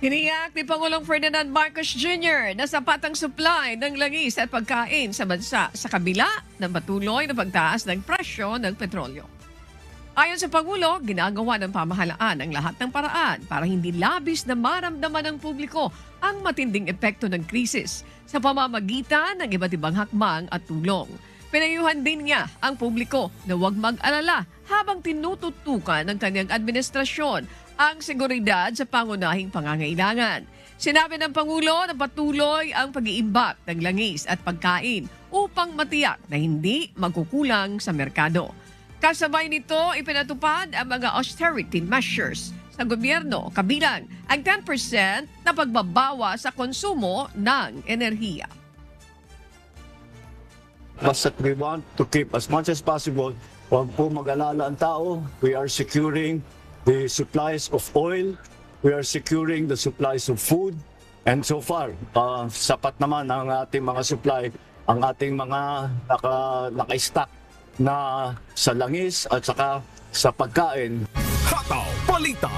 Tiniyak ni Pangulong Ferdinand Marcos Jr. na sapat ang supply ng langis at pagkain sa bansa sa kabila ng patuloy na pagtaas ng presyo ng petrolyo. Ayon sa Pangulo, ginagawa ng pamahalaan ang lahat ng paraan para hindi labis na maramdaman ng publiko ang matinding epekto ng krisis sa pamamagitan ng iba't ibang hakbang at tulong. Pinayuhan din niya ang publiko na huwag mag-alala habang tinututukan ng kanyang administrasyon ang seguridad sa pangunahing pangangailangan. Sinabi ng Pangulo na patuloy ang pag-iimbak ng langis at pagkain upang matiyak na hindi magkukulang sa merkado. Kasabay nito, ipinatupad ang mga austerity measures sa gobyerno kabilang ang 10% na pagbabawa sa konsumo ng enerhiya. Basta we want to keep as much as possible. Huwag po mag-alala ang tao. We are securing the supplies of oil. We are securing the supplies of food. And so far, sapat naman ang ating mga supply, ang ating mga naka-stock na sa langis at saka sa pagkain. Hataw Balita.